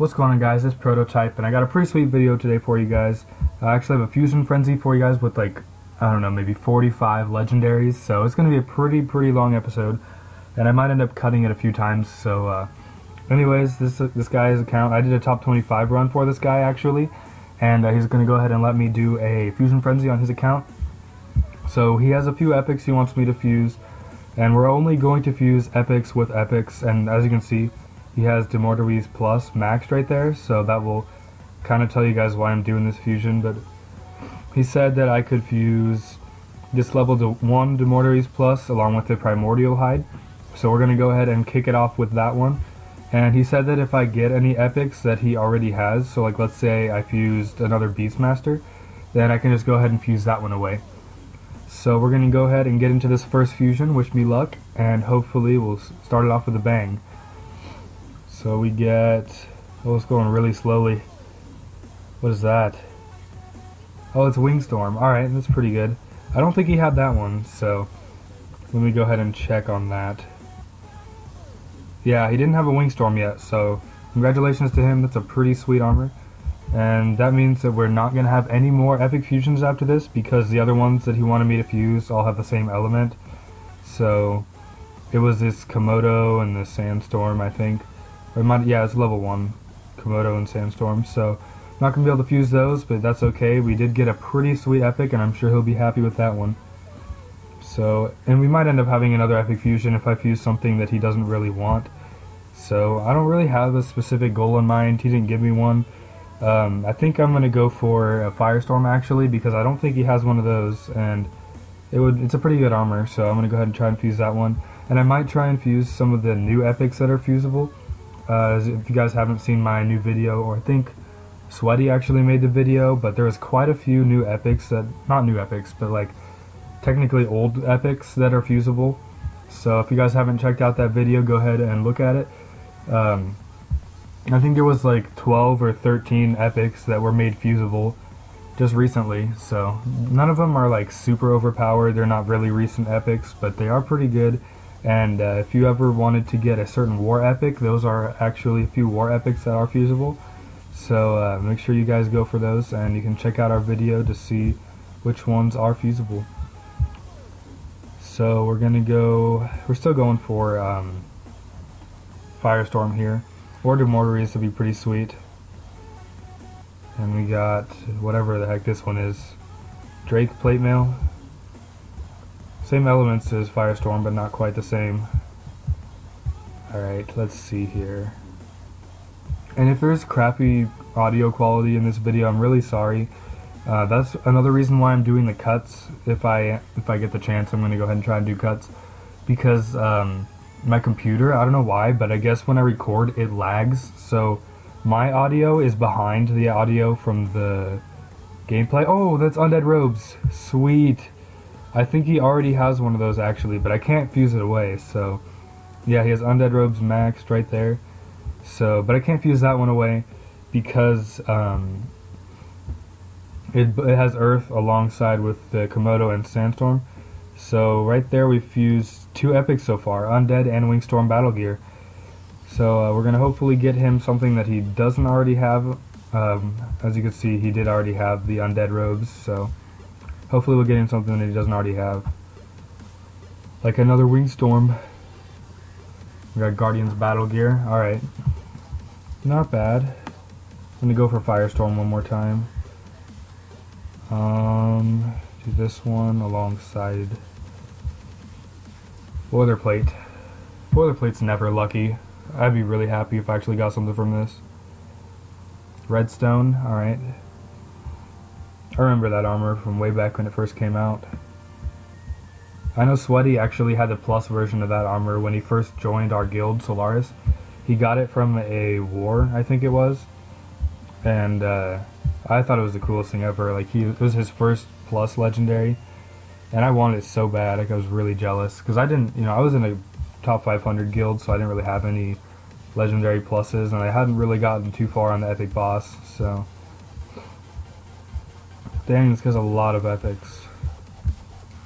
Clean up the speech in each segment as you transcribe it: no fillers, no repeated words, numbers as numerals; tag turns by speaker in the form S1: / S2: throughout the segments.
S1: What's going on, guys? It's Prototype, and I got a pretty sweet video today for you guys. I actually have a Fusion Frenzy for you guys with like, I don't know, maybe 45 legendaries, so it's going to be a pretty long episode, and I might end up cutting it a few times. So anyways, this guy's account, I did a top 25 run for this guy actually, and he's going to go ahead and let me do a Fusion Frenzy on his account. So he has a few epics he wants me to fuse, and we're only going to fuse epics with epics, and as you can see, he has Demorteries Plus maxed right there, so that will kind of tell you guys why I'm doing this fusion. But he said that I could fuse this level to 1 Demorteries Plus along with the Primordial Hide, so we're going to go ahead and kick it off with that one. And he said that if I get any epics that he already has, so like let's say I fused another Beastmaster, then I can just go ahead and fuse that one away. So we're going to go ahead and get into this first fusion, wish me luck, and hopefully we'll start it off with a bang. So we get, oh, it's going really slowly. What is that? Oh, it's Wingstorm. Alright, that's pretty good. I don't think he had that one, so let me go ahead and check on that. Yeah, he didn't have a Wingstorm yet, so congratulations to him. That's a pretty sweet armor. And that means that we're not going to have any more epic fusions after this, because the other ones that he wanted me to fuse all have the same element. So it was this Komodo and the Sandstorm, I think. Or yeah, it's level 1, Komodo and Sandstorm. So not going to be able to fuse those, but that's okay. We did get a pretty sweet epic, and I'm sure he'll be happy with that one. So, and we might end up having another epic fusion if I fuse something that he doesn't really want. So I don't really have a specific goal in mind. He didn't give me one. I think I'm going to go for a Firestorm actually, because I don't think he has one of those, and it's a pretty good armor, so I'm going to go ahead and try and fuse that one. And I might try and fuse some of the new epics that are fusible. If you guys haven't seen my new video, or I think Sweaty actually made the video, but there was quite a few new epics that, not new epics, but like technically old epics that are fusible. So if you guys haven't checked out that video, go ahead and look at it. I think there was like 12 or 13 epics that were made fusible just recently, so none of them are like super overpowered. They're not really recent epics, but they are pretty good. And if you ever wanted to get a certain war epic, those are actually a few war epics that are fusible. So make sure you guys go for those, and you can check out our video to see which ones are fusible. So we're still going for Firestorm here, or Demorteries would be pretty sweet. And we got whatever the heck this one is, Drake Plate Mail. Same elements as Firestorm, but not quite the same. Alright, let's see here. And if there's crappy audio quality in this video, I'm really sorry. That's another reason why I'm doing the cuts. If I get the chance, I'm going to go ahead and try and do cuts. Because my computer, I don't know why, but I guess when I record, it lags. So my audio is behind the audio from the gameplay. Oh, that's Undead Robes. Sweet. I think he already has one of those actually, but I can't fuse it away. So yeah, he has Undead Robes maxed right there. So, but I can't fuse that one away because it has Earth alongside with the Komodo and Sandstorm. So right there we fused 2 epics so far, Undead and Wingstorm Battle Gear. So we're going to hopefully get him something that he doesn't already have. As you can see, he did already have the Undead Robes, so hopefully we'll get him something that he doesn't already have. Like another Wingstorm. We got Guardians Battle Gear. Alright. Not bad. I'm going to go for Firestorm one more time. Do this one alongside Boilerplate. Boilerplate's never lucky. I'd be really happy if I actually got something from this. Redstone. Alright. I remember that armor from way back when it first came out. I know Sweaty actually had the plus version of that armor when he first joined our guild, Solaris. He got it from a war, I think it was. And I thought it was the coolest thing ever. Like, it was his first plus legendary. And I wanted it so bad, like I was really jealous. Because I didn't, I was in a top 500 guild, so I didn't really have any legendary pluses. And I hadn't really gotten too far on the epic boss, so. Dang, this guy's a lot of epics.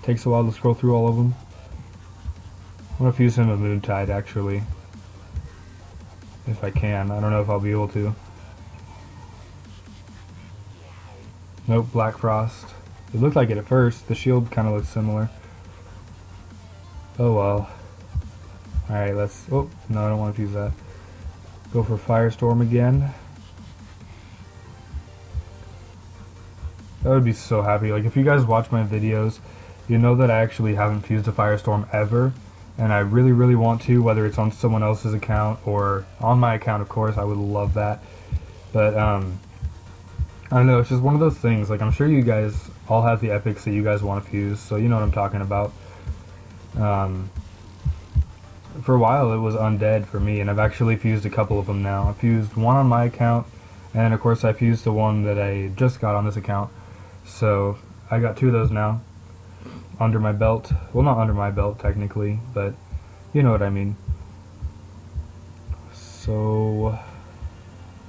S1: Takes a while to scroll through all of them. I'm going to fuse him a Moontide, actually. if I can. I don't know if I'll be able to. Nope, Black Frost. It looked like it at first. The shield kind of looks similar. Oh well. Alright, let's... Oh, no, I don't want to use that. Go for Firestorm again. I would be so happy. Like, if you guys watch my videos, you know that I actually haven't fused a Firestorm ever. And I really, really want to, whether it's on someone else's account or on my account, of course. I would love that. But, I don't know, it's just one of those things. Like, I'm sure you guys all have the epics that you guys want to fuse, so you know what I'm talking about. For a while, it was Undead for me, and I've actually fused a couple of them now. I fused one on my account, and of course I fused the one that I just got on this account. So, I got 2 of those now under my belt. Well, not under my belt, technically, but you know what I mean. So,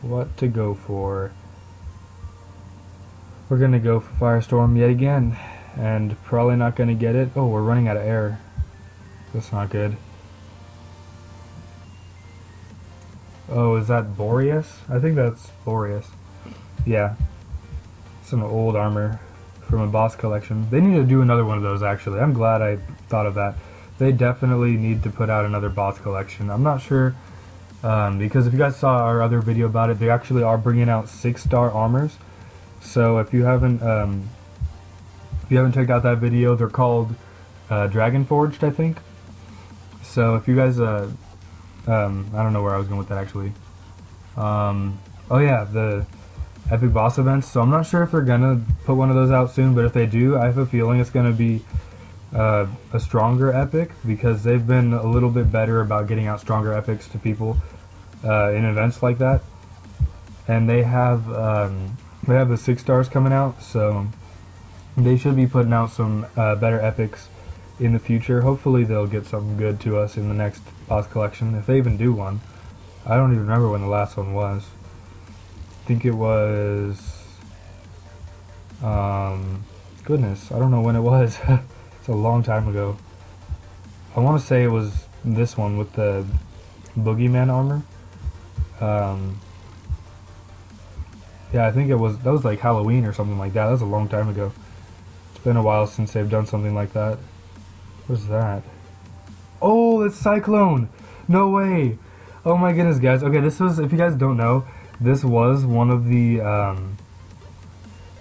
S1: what to go for? We're gonna go for Firestorm yet again, and probably not gonna get it. Oh, we're running out of air. That's not good. Oh, is that Boreas? I think that's Boreas. Yeah. Some old armor from a boss collection. They need to do another one of those, actually. I'm glad I thought of that. They definitely need to put out another boss collection. I'm not sure, because if you guys saw our other video about it, they actually are bringing out 6-star armors. So if you haven't checked out that video, they're called Dragon Forged, I think. So if you guys, I don't know where I was going with that actually. Oh yeah, the epic boss events. So I'm not sure if they're gonna put one of those out soon, but if they do, I have a feeling it's gonna be a stronger epic, because they've been a little bit better about getting out stronger epics to people in events like that. And they have the 6 stars coming out, so they should be putting out some better epics in the future. Hopefully they'll get something good to us in the next boss collection, if they even do one. I don't even remember when the last one was. I think it was... goodness, I don't know when it was. It's a long time ago. I want to say it was this one with the Boogeyman armor. Yeah, I think that was like Halloween or something like that. That was a long time ago. It's been a while since they've done something like that. What's that? Oh, it's Cyclone! No way! Oh my goodness, guys. Okay, this was, if you guys don't know, this was one of the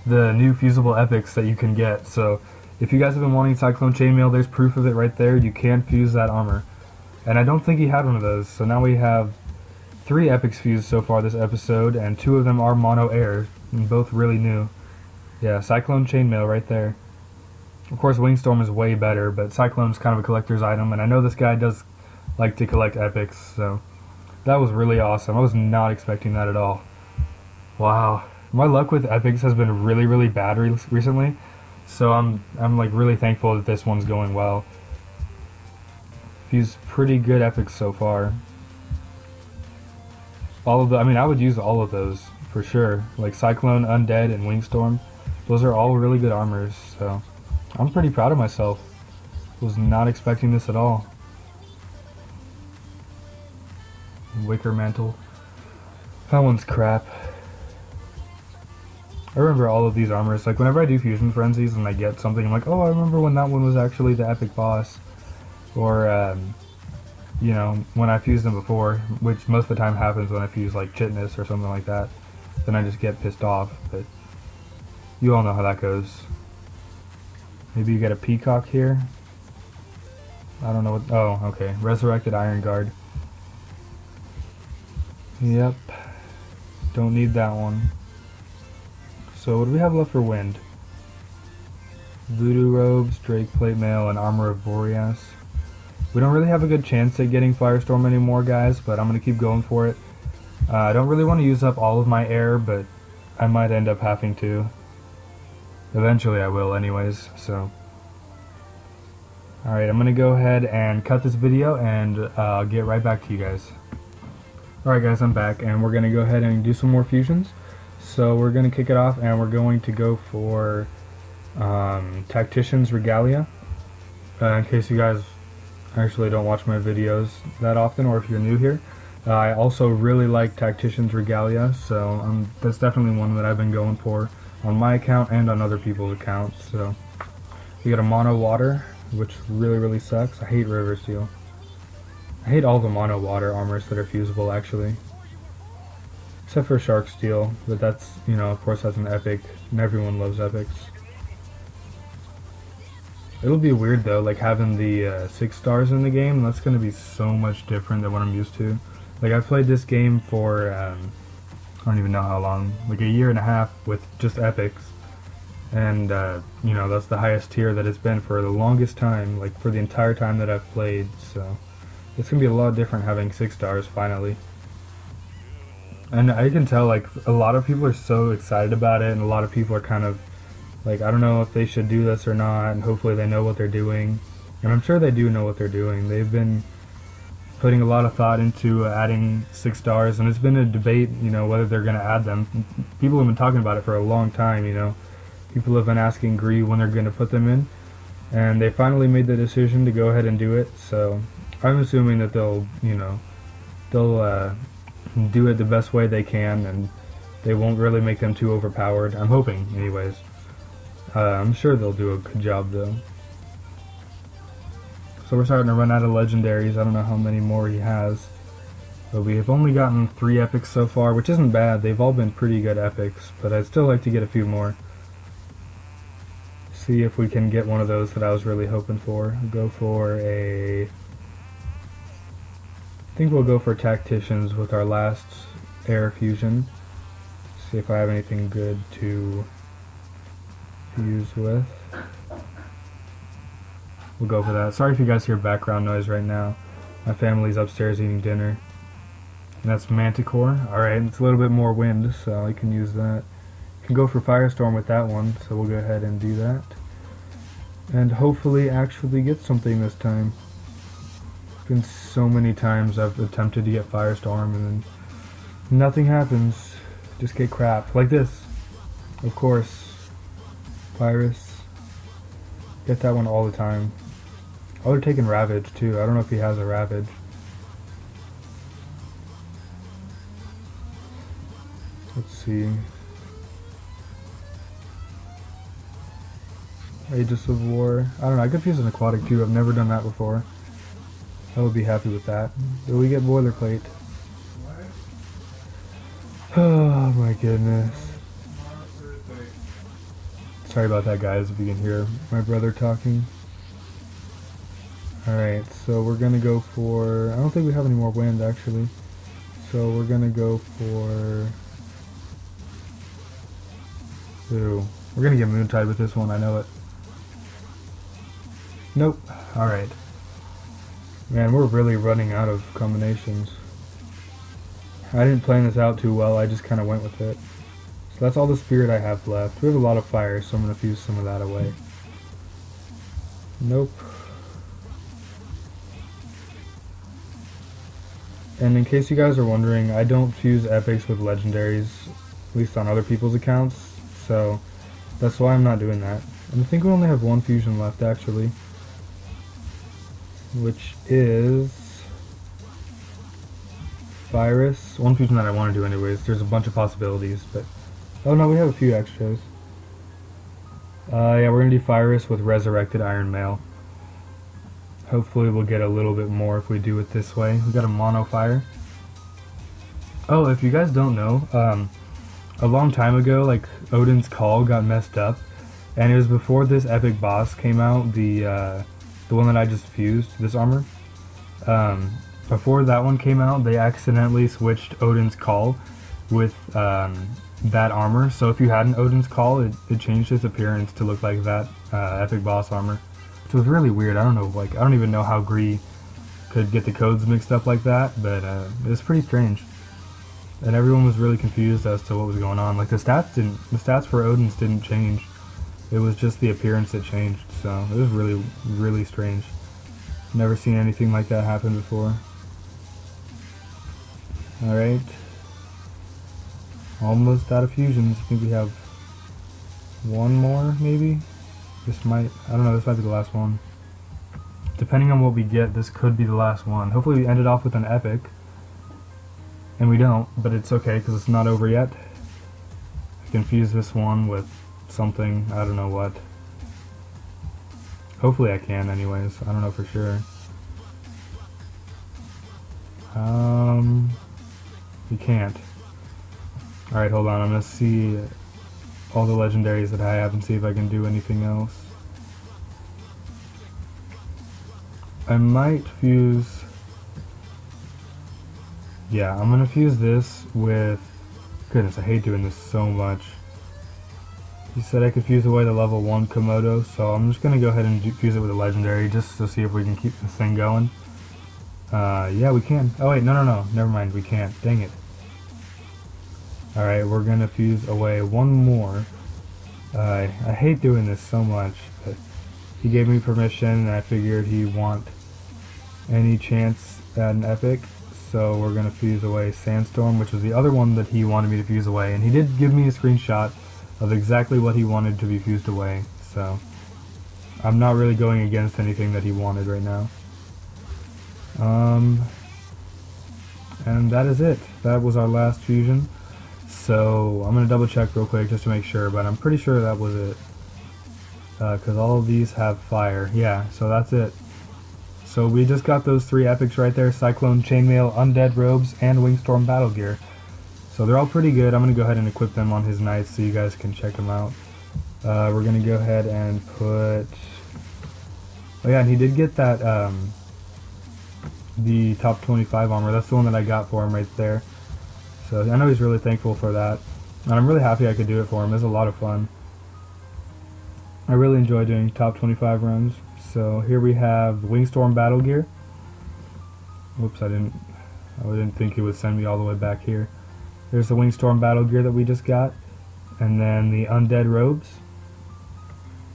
S1: new fusible epics that you can get. So, if you guys have been wanting Cyclone Chainmail, there's proof of it right there. You can fuse that armor. And I don't think he had one of those. So now we have 3 epics fused so far this episode, and 2 of them are mono air, and both really new. Yeah, Cyclone Chainmail right there. Of course, Wingstorm is way better, but Cyclone's kind of a collector's item, and I know this guy does like to collect epics, so that was really awesome. I was not expecting that at all. Wow. My luck with epics has been really, really bad recently, so I'm like really thankful that this one's going well. He's pretty good epics so far. All of the, I mean, I would use all of those for sure. Like Cyclone, Undead, and Wingstorm. Those are all really good armors, so I'm pretty proud of myself. Was not expecting this at all. Wicker Mantle. That one's crap. I remember all of these armors. Like whenever I do Fusion Frenzies and I get something, I'm like, oh, I remember when that one was actually the epic boss. Or, you know, when I fused them before, which most of the time happens when I fuse like Chitness or something like that. Then I just get pissed off, but you all know how that goes. Maybe you get a Peacock here. I don't know what, oh, okay. Resurrected Iron Guard. Yep. Don't need that one. So what do we have left for wind? Voodoo Robes, Drake Plate Mail, and Armor of Boreas. We don't really have a good chance at getting Firestorm anymore, guys, but I'm going to keep going for it. I don't really want to use up all of my air, but I might end up having to. Eventually I will anyways, so. Alright, I'm going to go ahead and cut this video, and I'll get right back to you guys. Alright guys, I'm back, and we're going to go ahead and do some more fusions. So we're going to kick it off, and we're going to go for Tactician's Regalia. In case you guys actually don't watch my videos that often, or if you're new here, I also really like Tactician's Regalia, so that's definitely one that I've been going for on my account and on other people's accounts. So we got a mono water, which really sucks. I hate River Seal. I hate all the mono water armors that are fusible, actually. Except for Shark Steel, but that's, you know, of course that's an epic, and everyone loves epics. It'll be weird though, like having the 6 stars in the game. That's going to be so much different than what I'm used to. Like I've played this game for, I don't even know how long, like a year and a half with just epics. And, you know, that's the highest tier that it's been for the longest time, like for the entire time that I've played, so it's going to be a lot different having 6 stars finally. And I can tell, like, a lot of people are so excited about it, and a lot of people are kind of, like, I don't know if they should do this or not, and hopefully they know what they're doing. And I'm sure they do know what they're doing. They've been putting a lot of thought into adding 6 stars, and it's been a debate, you know, whether they're going to add them. People have been talking about it for a long time, you know. People have been asking Gree when they're going to put them in, and they finally made the decision to go ahead and do it, so I'm assuming that they'll, you know, they'll, do it the best way they can, and they won't really make them too overpowered. I'm hoping, anyways. I'm sure they'll do a good job, though. So we're starting to run out of legendaries. I don't know how many more he has, but we have only gotten 3 epics so far, which isn't bad. They've all been pretty good epics, but I'd still like to get a few more. See if we can get one of those that I was really hoping for. Go for a... I think we'll go for Tacticians with our last Air Fusion. See if I have anything good to fuse with. We'll go for that. Sorry if you guys hear background noise right now. My family's upstairs eating dinner. And that's Manticore. Alright, it's a little bit more wind, so I can use that. You can go for Firestorm with that one, so we'll go ahead and do that. And hopefully actually get something this time. Been so many times I've attempted to get Firestorm and then nothing happens. Just get crap. Like this. Of course. Virus. Get that one all the time. Oh, they're taking Ravage too. I don't know if he has a Ravage. Let's see. Aegis of War. I don't know, I could use an Aquatic too. I've never done that before. I would be happy with that. Do we get Boilerplate? Oh my goodness. Sorry about that, guys, if you can hear my brother talking. Alright, so we're gonna go for... I don't think we have any more wind, actually. So we're gonna go for... Ooh. We're gonna get Moontide with this one, I know it. Nope. Alright. Man, we're really running out of combinations. I didn't plan this out too well, I just kind of went with it. So that's all the spirit I have left. We have a lot of fire, so I'm going to fuse some of that away. Nope. And in case you guys are wondering, I don't fuse epics with legendaries, at least on other people's accounts, so that's why I'm not doing that. And I think we only have 1 fusion left, actually. Which is Virus. 1 fusion that I want to do anyways. There's a bunch of possibilities, but oh no, we have a few extras. Yeah, we're gonna do Virus with Resurrected Iron Mail. Hopefully we'll get a little bit more if we do it this way. We got a mono fire. Oh, if you guys don't know, a long time ago, like Odin's Call got messed up, and it was before this epic boss came out. The one that I just fused, this armor. Before that one came out, they accidentally switched Odin's Call with that armor. So if you had an Odin's Call, it changed its appearance to look like that epic boss armor. Which was really weird. I don't know, like, I don't even know how Gree could get the codes mixed up like that, but it was pretty strange. And everyone was really confused as to what was going on. Like the stats for Odin's didn't change. It was just the appearance that changed, so it was really strange. Never seen anything like that happen before. Alright. Almost out of fusions. I think we have 1 more, maybe? This might, I don't know, this might be the last one. Depending on what we get, this could be the last one. Hopefully we end it off with an epic. And we don't, but it's okay because it's not over yet. I can fuse this one with something, I don't know what. Hopefully I can anyways, I don't know for sure. You can't. Alright, hold on, I'm gonna see all the legendaries that I have and see if I can do anything else. I might fuse... Yeah, I'm gonna fuse this with... Goodness, I hate doing this so much. He said I could fuse away the level 1 Komodo, so I'm just gonna go ahead and fuse it with a legendary just to see if we can keep this thing going. Yeah, we can. Oh wait, no, never mind, we can't. Dang it. Alright, we're gonna fuse away one more. I hate doing this so much, but he gave me permission and I figured he'd want any chance at an epic. So we're gonna fuse away Sandstorm, which was the other one that he wanted me to fuse away, and he did give me a screenshot of exactly what he wanted to be fused away, so I'm not really going against anything that he wanted right now. And that is it. That was our last fusion. So I'm gonna double check real quick just to make sure, but I'm pretty sure that was it. Because all of these have fire. Yeah, so that's it. So we just got those 3 epics right there: Cyclone Chainmail, Undead Robes, and Wingstorm Battle Gear. So they're all pretty good. I'm going to go ahead and equip them on his knights so you guys can check them out. We're going to go ahead and put... Oh yeah, and he did get that, the top 25 armor. That's the one that I got for him right there. So I know he's really thankful for that. And I'm really happy I could do it for him. It was a lot of fun. I really enjoy doing top 25 runs. So here we have the Wingstorm Battle Gear. Whoops, I didn't think he would send me all the way back here. There's the Wingstorm Battle Gear that we just got. And then the Undead Robes.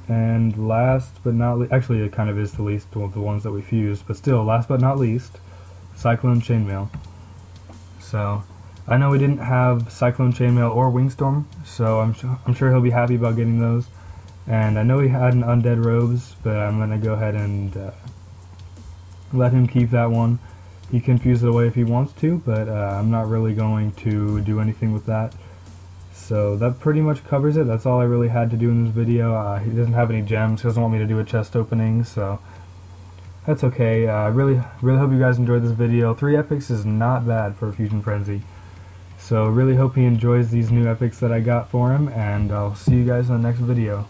S1: And last but not least, actually it kind of is the least of the ones that we fused, but still, last but not least, Cyclone Chainmail. So, I know we didn't have Cyclone Chainmail or Wingstorm, so I'm sure he'll be happy about getting those. And I know he had an Undead Robes, but I'm going to go ahead and let him keep that one. He can fuse it away if he wants to, but I'm not really going to do anything with that. So that pretty much covers it. That's all I really had to do in this video. He doesn't have any gems. He doesn't want me to do a chest opening, so that's okay. I really hope you guys enjoyed this video. 3 epics is not bad for a Fusion Frenzy. So really hope he enjoys these new epics that I got for him, and I'll see you guys in the next video.